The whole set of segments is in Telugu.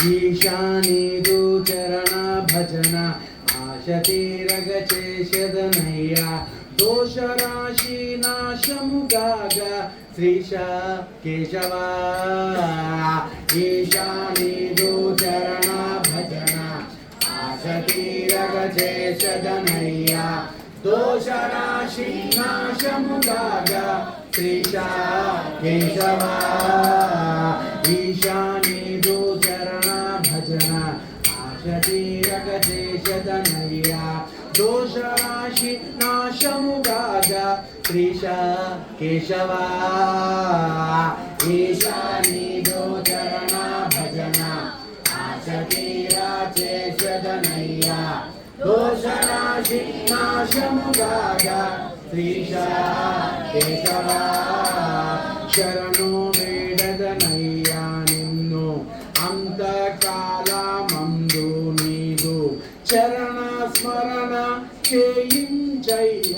ఈశానీదు చరణ భజన ఆశ తీరగ చేసెదనయ్యా దోషరాశి నాశముగాగా శ్రీశ కేశవా ఈశానీదు చరణ భజన ఆశ తీరగ చేసెదనయ్యా దోషరాశి నాశముగాగా శ్రీశ కేశవా ఈశానీదు చరణ భజన ఆశ తీరగ చేసెదనయ్యా దోషరాశి నాశముగాగా శ్రీశ కేశవా ఈశానీదు చరణ భజన ఆశ తీరా చేసెదనయ్యా దోషరాశి నాశముగాగా శ్రీశ కేశవా శరణు వేడదనయ్యా నిన్ను అంతకాలమందు నీదు చరణ స్మరణ చేయించయ్య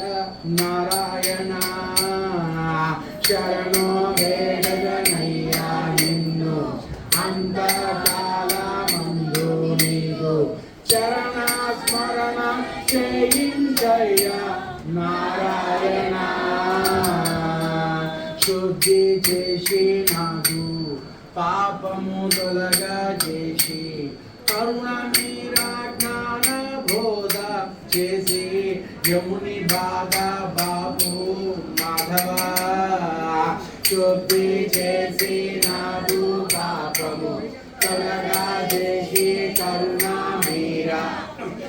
నారాయణ శరణు వేడదనయ్యా నిన్ను అంతకాలమందు నీదు చరణ స్మరణ చేయించయ్య నారాయణ శుద్ధి చేసి నాదు పాపము తొలగా చేసి కరుణ మీరా జ్ఞాన బోధ చేసి యముని బాగా బాబు మాధవ శుద్ధి చేసి నాదు పాపము తొలగా చేసి కరుణ మీరా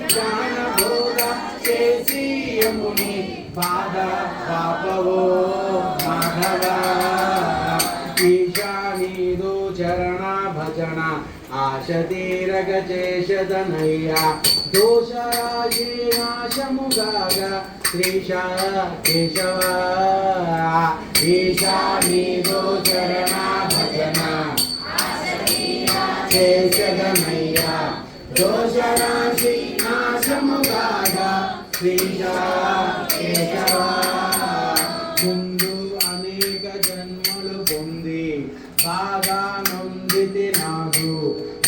జ్ఞాన బోధ చేసి యముని బాధ పాపవో మాధవ ఈశానీదు చరణ భజన ఆశ తీరగ చేసెదనయ్యా దోషరాశి నాశముగాగా శ్రీశ కేశవా ఈశానీదు చరణ భజన చేసెదనయ్యా దోషరాశి నాశముగాగా శ్రీశ కేశవా ముందు అనేక జన్మలు పొంది బాగా నొందితి నాదు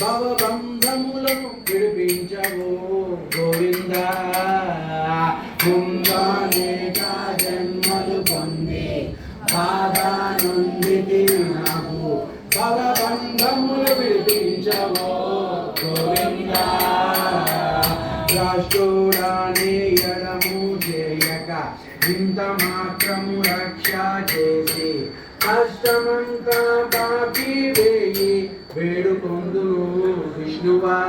భవబంధములను విడిపించవు గోవింద ముందు అనేక జన్మలు పొంది బాగా నొందితి నాకు భవబంధములు విడిపించవు గోవింద రాష్ట్రుడాని ఎడము చేయక ఇంత మాత్రము రక్ష చేసి కష్టమంతా బాకీ వేయి వేడుకొందును విష్ణువా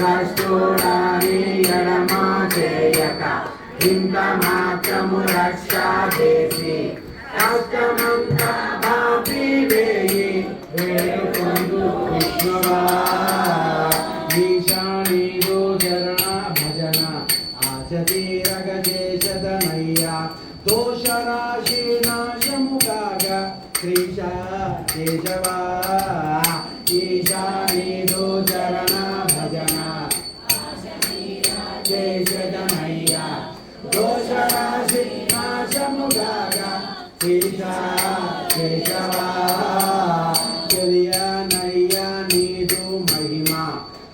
రాష్ట్రుడాని ఎడమ చేయక ఇంత మాత్రము రక్ష చేసి కష్టమంతా బాకీ వేయి వేడుకొందును విష్ణువా ఈశానీదు చరణ భజన ఆశ తీరగ చేసెదనయ్యా దోషరాశి నాశముగాగా శ్రీశ కేశవా ఈశానీదు చరణ భజన చేసెదనయ్యా దోషరాశి నాశముగాగా శ్రీశ కేశవా తెలియనయ్యా నీదు మహిమ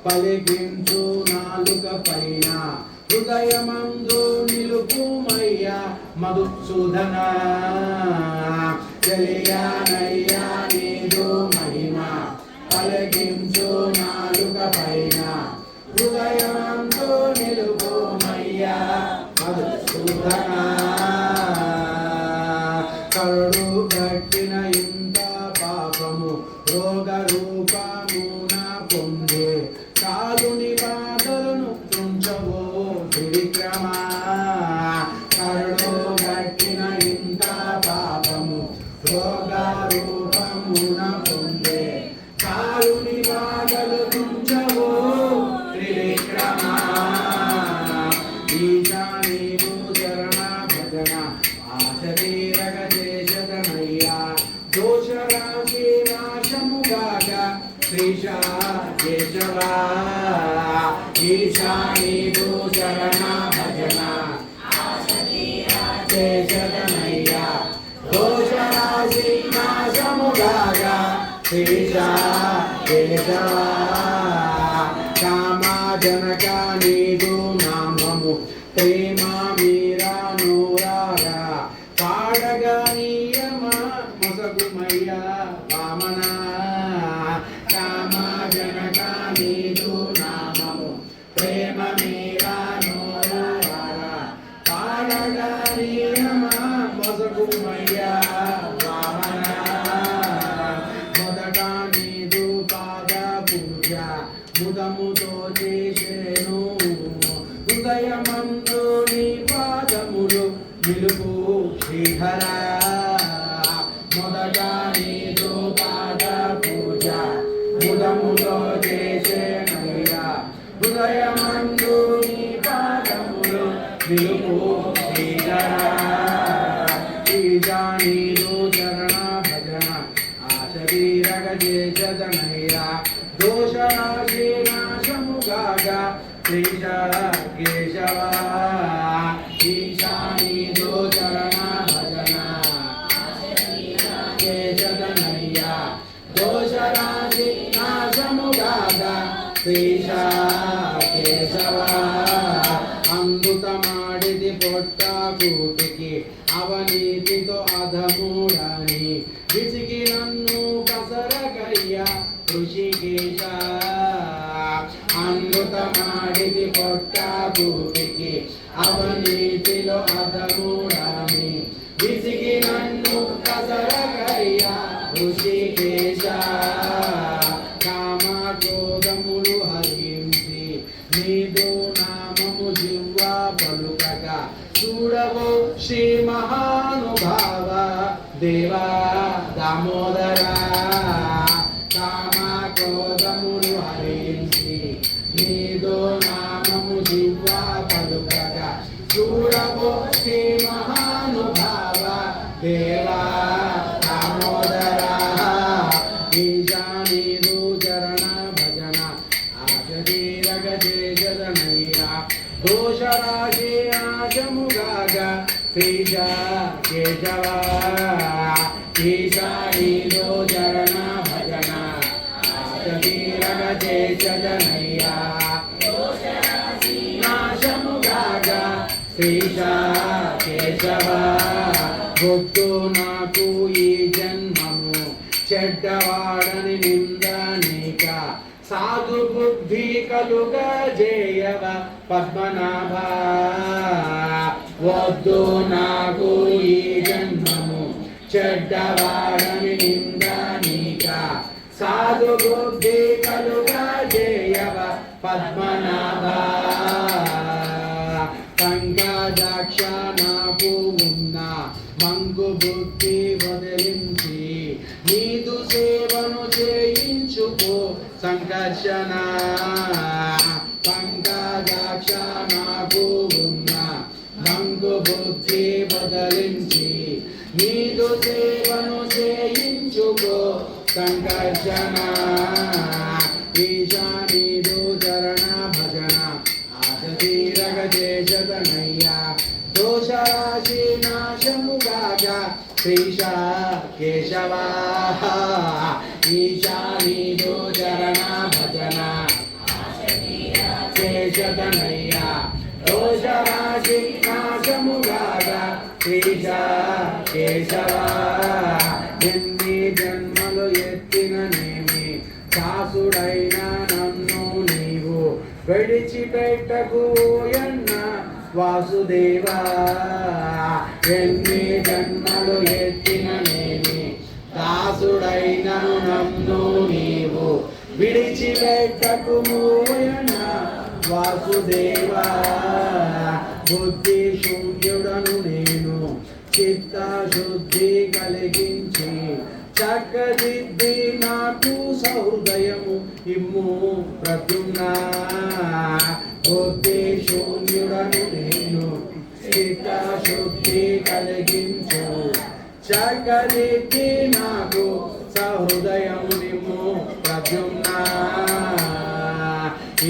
పలికించు నాలుక పైన హృదయమందు నిలుపుమయ్యా మధుసూదన తెలియనయ్యా నీదు మహిమ పలికించు నాలుక పైన హృదయమందు నిలుపుమయ్యా మధుసూదన కరుడు కట్టిన ఇంత పాపము రోగ రూపమున పొందే కాలుని బాధలను తుంచవో త్రివిక్రమ కరుడు కట్టిన ఇంత పాపము రోగ రూపమున పొందే కాలుని బాధలు తుంచవో త్రివిక్రమ ఈశానీదు చరణ భజన ఆశ తీరగ చేసెదనయ్యా దోషరాశి నాశముగాగా శ్రీశ కేశవా ఈశానీదు చరణ భజన చేసెదనయ్యా దోషరాశి నాశముగాగా శ్రీశా కేశవ కామజనక నీదు నామము ప్రేమ మీరా నూరారా పాడగా నియమ మొసగుమయ్య వామన కామజనక నీదు నామము ప్రేమ మీరా నూరారా పాడగా నియమ మొసగుమయ్య వామన మొదట నీదు పాద పూజ ముదముతో చేసేను హృదయమందు నీ పాదములు నిలుపు శ్రీహర మొదట నీదు పాద పూజ ముదముతో చేసేనయ్యా హృదయమందు నీ పాదములు నిలుపు శ్రీహర ఈజా నీదు చరణ భజన ఆశరీరగ చేసదనయ్యా దోషరాశి నాశముగాగా శ్రీశ కేశవ ఈశానీదో చరణ భజన కేశదనయ్యా దోషరాశి నాశముగాగా శ్రీశ కేశవ అమృతమాడిది పొట్ట కూటికి అవనీతితో అధమూడని విసిగి నన్ను కసరగయ్యా ఋషికేశ అమృతమాడిది పొట్ట కూటికి అవనీతిలో అధమూడని విసిగి నన్ను కసరగయ్యా ఋషికేశ కామ క్రోధములు హరించి నీదు నామము జివ్వా పలుకగా చూడవు శ్రీ మహానుభావ దేవా దామోదర కామ క్రోధములు హరించి నీదో నామము జివ్వా పలుకగా చూడవు శ్రీ మహానుభావ దేవా దామోదర ఈశా నీదు చరణ భజన ఆశరీరగ చేసదనయ్యా దోషరాశి నాశముగాగా శ్రీశ కేశవ ఈశా నీదో చరణ భజన ఆశరీరగ చేసదనయ్యా నాశముగాగా శ్రీశ కేశవ వద్దు నాకు ఈ జన్మము చెడ్డవాడని నిందనిక సాధు బుద్ధి కలుగా జేయవ పద్మనాభ వద్దు నాకు ఈ జన్మము చెడ్డవాడని నిందనిక సాధు బుద్ధి కలుగా జేయవ పద్మనాభ పంకజాక్ష నాకు ఉన్న మంగు బుద్ధి వదిలించి నీదు సేవను చేయించుకో సంకర్షణ పంకజాక్ష నాకు ఉన్న మంగు బుద్ధి వదిలించి నీదు సేవను చేయించుకో సంకర్షణ ఈశా నీదు చరణ భజన ఆశతీరగ చేసదనయ్యా దోషరాశి నాశముగాగా శ్రీశ కేశవ ఈశా నీదు చరణ భజన చేసదనయ్యా దోషరాశి నాశముగాగా శ్రీశ కేశవ ఎన్ని జన్మలు ఎత్తిననేమి దాసుడైన నన్ను నీవు విడిచిపెట్టకు ఎన్న వాసుదేవా ఎన్ని జన్మలు ఎత్తిననేమి దాసుడైనను నన్ను నీవు విడిచిపెట్టకుము ఎన్న వాసుదేవా బుద్ధి శూన్యుడను నేను చిత్తశుద్ధి కలిగించి చక్కదిద్ది నాకు సహృదయము ఇమ్ము ప్రద్యుమ్నా బుద్ధి శూన్యుడను నేను చిత్తశుద్ధి కలిగించు చక్కదిద్ది నాకు సహృదయము నిమ్ము ప్రద్యుమ్నా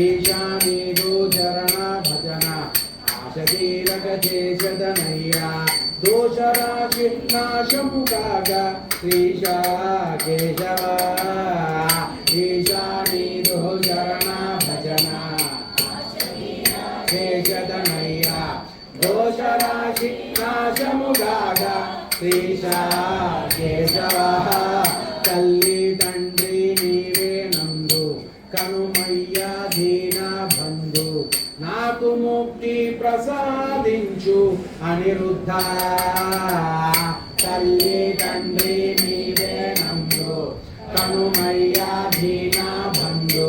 ఈశా నీదు చరణ భజన ఆశతీరగ చేసదనయ్యా దోషరాశి నాశము కాగా శ్రీశ కేశవ అనిరుద్ధ తల్లి తండ్రి నీవే నందు కనుమయ్యా దీన బంధు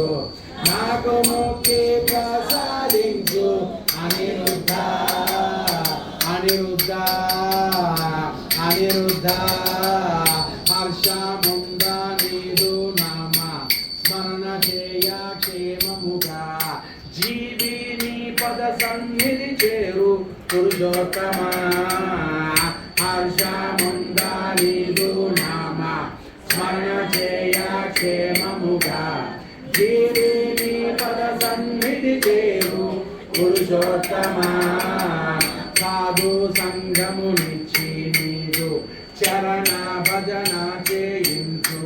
నాకు ముక్తి ప్రసాదించు అనిరుద్ధ అనిరుద్ధ అనిరుద్ధ హర్షముంద నీదు నామ స్మరణ చేయ క్షేమముగా జీవిని పద సన్నిధి చేరు పురుషోత్తమా హర్షముంద నీదు నామ స్మరణ చేయ క్షేమముగా జీవిని పద సన్నిధి చేరు పురుషోత్తమా సాధు సంగమునిచ్చి నీదు చరణ భజన చేయించు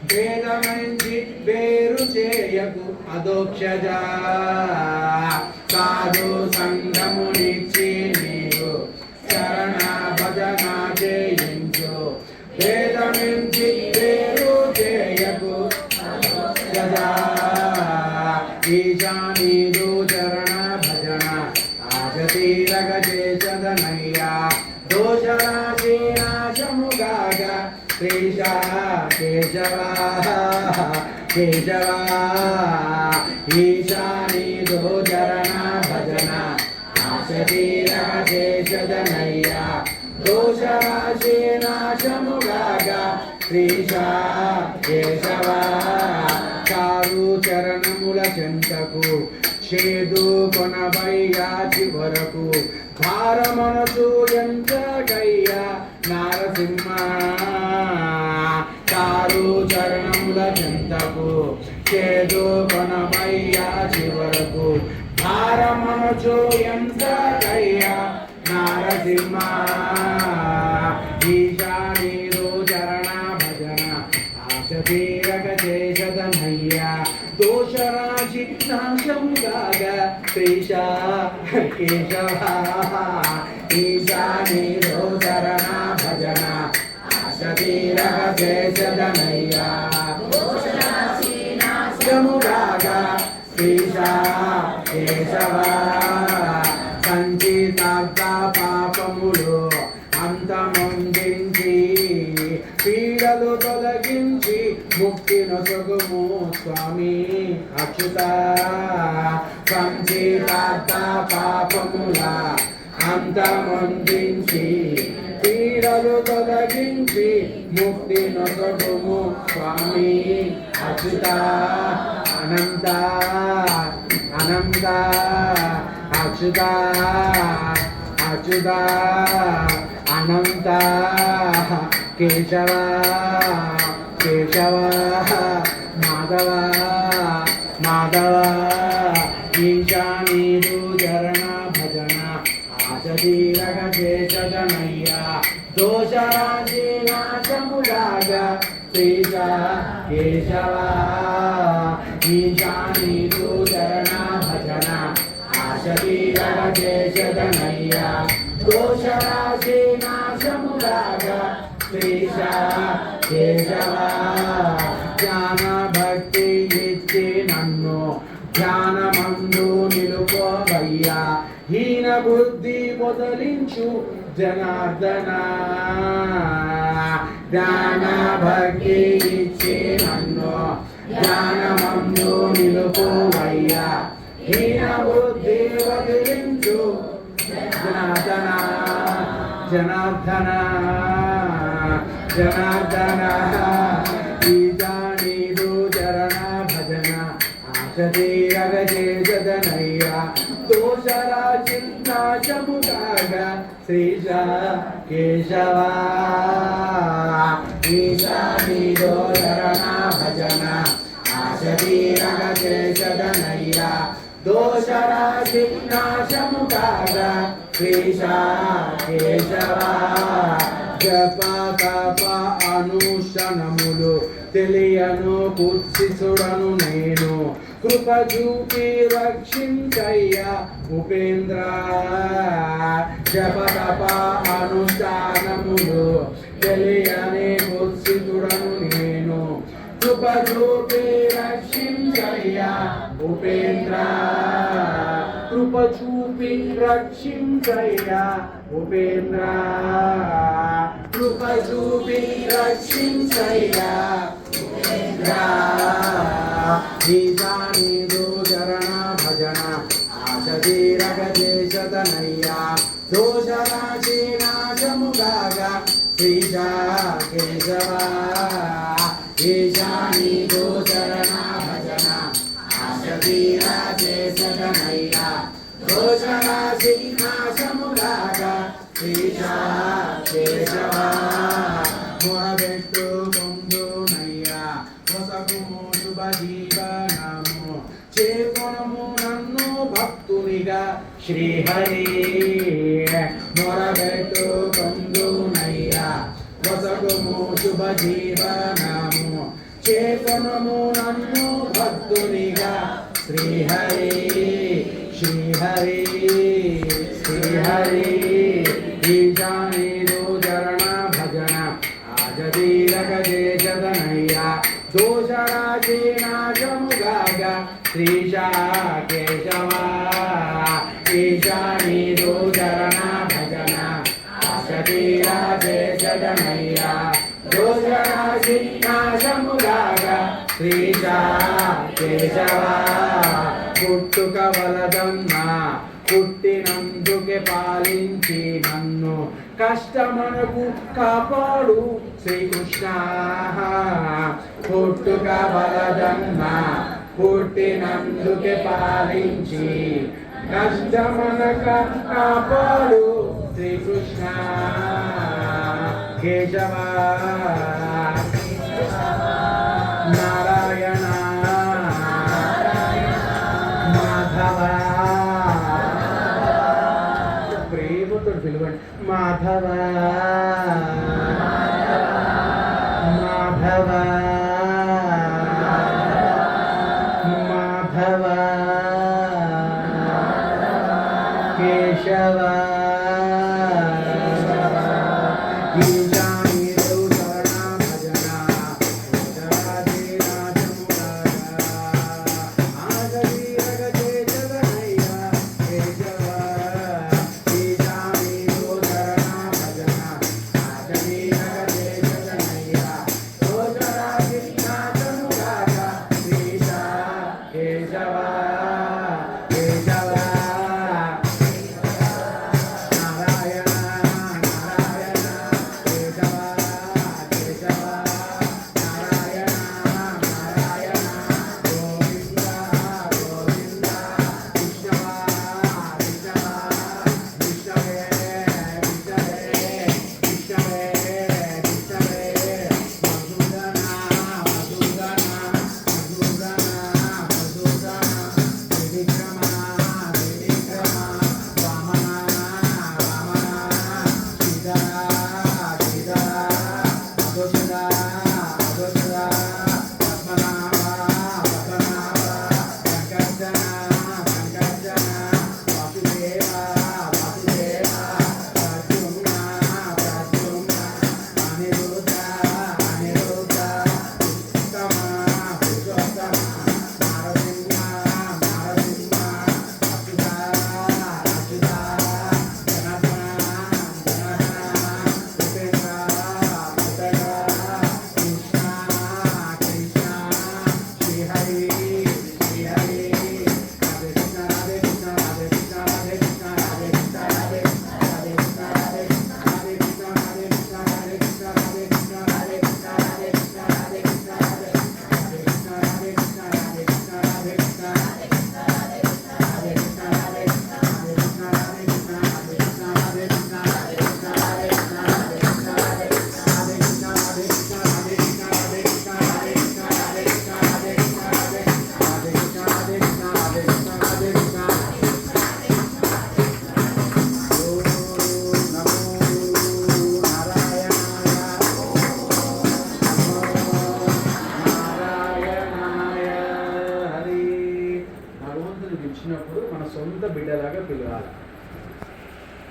భేదమంచి వేరు చేయకు అదోక్షజ సాధు సంగమునిచ్చి నీదు చరణ భజన చేయించు భేదమంచి వేరు చేయకు అదోక్షజ ఈశానీదు చరణ భజన ఆశతీరగ చేసదనయ్యా దోషరాశి నాశముగాగ శ్రీశ కేశవ కేశవ ఈశానీదు చరణ భజన ఆశతీరగ చేసదనయ్యా దోషరాశి నాశముగాగ శ్రీశ కేశవ చారు చరణముల చెంతకు చేదు కొనవయ్యా చివరకు భారమనసు ఎంతకయ్యా నారసింహ చారు చరణముల చెంతకు చేదు కొనవయ్యా చివరకు భారమనసు ఎంతకయ్యా నారసింహ ఈశానీరు చరణ భజన ఆశతీరగ చేసదనయ్యా దోషరాశి నాశముగాగ శ్రీశ కేశవ ఈశానీరు చరణ భజన ఆశతీరగ చేసదనయ్యా దోషరాశి నాశముగాగ శ్రీశ కేశవ సంచితార్థ పాపములు అంతమొందించి పీడలు తొలగించి ముక్తి నొసగుము స్వామి అచ్యుత సంచితార్థ పాపముల అంతమొందించి పీడలు తొలగించి ముక్తి నొసగుము స్వామి అచ్యుత అనంత అనంత అచ్యుత అచ్యుత అనంత కేశవ కేశవ మాధవ మాధవ ఈశానీరు చరణ భజన ఆశతీరగ చేసదనయ్యా దోషరాశి నాశముగాగ శ్రీశ కేశవ ఈశానీరు చరణ భజన ఆశతీరగ చేసదనయ్యా దోషరాశి నాశముగాగ శ్రీశ కేశవ జ్ఞాన భక్తి ఇచ్చి నన్ను ధ్యానమందు నిలుపోవయ్యా హీన బుద్ధి వదలించు జనార్దన జ్ఞాన భక్తి ఇచ్చి నన్ను జ్ఞానమందు నిలుపోవయ్యా హీన బుద్ధి వదిలించు జనార్దన జనార్దన జనార్దన ఈశానీరు చరణ భజన ఆశతీరగ చేసదనయ్యా దోషరాశి నాశముగాగ శ్రీశ కేశవ ఈశానీరు చరణ భజన ఆశతీరగ చేసదనయ్యా దోషరాశి నాశముగాగ శ్రీశ కేశవ జప తప అనుష్ఠనములు తెలియను కుత్సిసుడను నేను కృప చూపి రక్షించయ్యా ఉపేంద్ర జప తప అనుష్ఠానములు తెలియని కుత్సిసుడను నేను కృప చూపి రక్షించయ్యా ఉపేంద్ర కృప చూపి రక్షించయ్యా ఉపేంద్ర కృప చూపి రక్షించయ్యా ఉపేంద్ర ఈశానీదో చరణ భజన ఆశ తీరగ చేసతనయ్యా దోషరాశి నాశముగాగా శ్రీశా కేశవ ఈశానీదో చరణ భజన ఆశ తీరా చేసతనయ్యా దోషరాశి నాశముగాగా శ్రీశా కేశవ మొరబెట్టు పొందునయ్యా మొసగుము శుభ జీవనము చేకొనము నన్ను భక్తునిగా శ్రీహరి మొరబెట్టు పొందునయ్యా మొసగుము శుభ జీవనము చేకొనము నన్ను భక్తునిగా శ్రీహరి శ్రీహరి శ్రీహరి ఈశానీదో చరణ భజన ఆజదీరగ చేసదనయ్యా దోషరాశి నాశముగాగా శ్రీశా కేశవ ఈశానీదో చరణ భజన ఆజదీరా చేసదనయ్యా దోషరాశి నాశముగాగా శ్రీశా కేశవ పుట్టుక వలదన్నా పుట్టినందుకే పాలించి నన్ను కష్టమనకు కాపాడు శ్రీకృష్ణ పుట్టుక వలదన్నా పుట్టినందుకే పాలించి కష్టమనక కాపాడు శ్రీకృష్ణ కేశవ నారాయణ మాధవ ప్రేమతో పిలవండి మాధవ మాధవ మాధవ కేశవ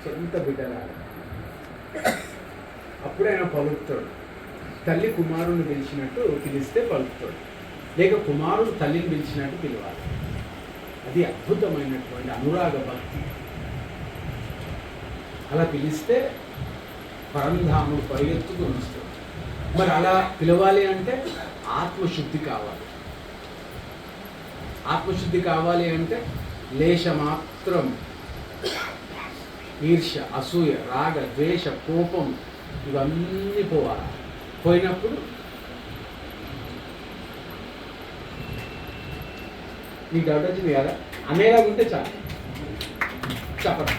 సొంత బిడ్డలాగా. అప్పుడే ఆయన పలుకుతాడు. తల్లి కుమారుని పిలిచినట్టు పిలిస్తే పలుకుతాడు, లేక కుమారుడు తల్లిని పిలిచినట్టు పిలవాలి. అది అద్భుతమైనటువంటి అనురాగ భక్తి. అలా పిలిస్తే పరంధాముడు పరిగెత్తుకుని వస్తాడు. మరి అలా పిలవాలి అంటే ఆత్మశుద్ధి కావాలి. ఆత్మశుద్ధి కావాలి అంటే లేశమాత్రం ఈర్ష్య, అసూయ, రాగ, ద్వేష, కోపం ఇవన్నీ పోవాలి. పోయినప్పుడు నీకు డౌట్ వచ్చింది కదా, అనేలా ఉంటే చాలు చెప్పండి.